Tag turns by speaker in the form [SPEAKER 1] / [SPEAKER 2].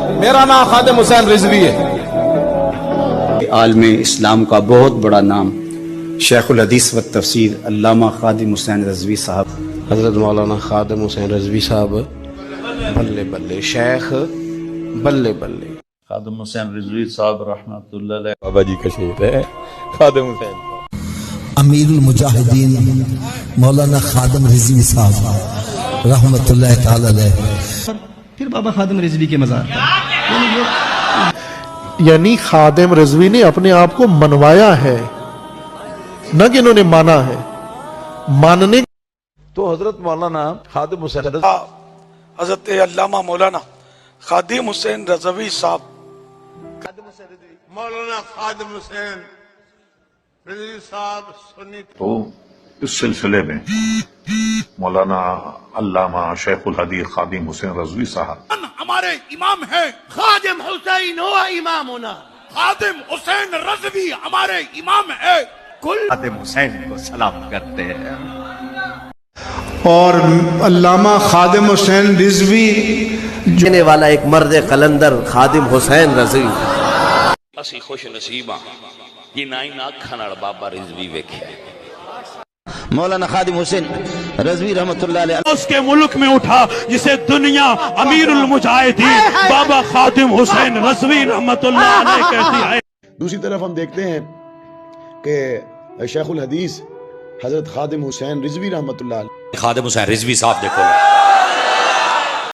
[SPEAKER 1] میرا نام خادم حسین رضوی ہے.
[SPEAKER 2] عالم اسلام کا بہت بڑا نام شیخ الحدیث و تفسیر علامہ خادم حسین رضوی صاحب.
[SPEAKER 3] حضرت مولانا خادم حسین رضوی صاحب بلے بلے شیخ بلے بلے.
[SPEAKER 4] خادم حسین رضوی صاحب رحمۃ اللہ علیہ
[SPEAKER 5] بابا جی کا شہید ہے خادم حسین.
[SPEAKER 6] امیر المجاہدین مولانا خادم رضوی صاحب رحمۃ اللہ تعالی علیہ.
[SPEAKER 7] پھر بابا خادم رضوی کے مزار پر
[SPEAKER 8] یعنی خادم رضوی نے اپنے آپ کو منوایا ہے، نہ کہ انہوں نے مانا ہے. ماننے
[SPEAKER 5] تو حضرت مولانا خادم حسین
[SPEAKER 9] حضرت علامہ مولانا خادم حسین رضوی صاحب
[SPEAKER 10] مولانا خادم حسین رضوی صاحب سنی.
[SPEAKER 11] تو اس سلسلے میں مولانا علامہ شیخ الحدیث خادم حسین رضوی صاحب
[SPEAKER 10] ہمارے امام ہے. خادم حسین ہوا امام ہونا. خادم حسین رضوی ہمارے امام ہے. کل
[SPEAKER 4] خادم حسین کو سلام کرتے ہیں.
[SPEAKER 12] اور علامہ خادم حسین رضوی
[SPEAKER 3] جنے والا ایک مرد قلندر خادم حسین رضوی.
[SPEAKER 13] اسی خوش نصیب ہاں جنہاں نہ اکھاں نال بابا رضوی ویکھیا.
[SPEAKER 2] مولانا خادم حسین رضوی رحمۃ اللہ علیہ
[SPEAKER 10] اس کے ملک میں اٹھا جسے دنیا امیر المجاہدین بابا خادم حسین رضوی رحمۃ اللہ علیہ کہتی ہے.
[SPEAKER 12] دوسری طرف ہم دیکھتے ہیں کہ شیخ الحدیث حضرت خادم حسین رضوی رحمۃ اللہ علیہ
[SPEAKER 13] خادم حسین رضوی صاحب دیکھو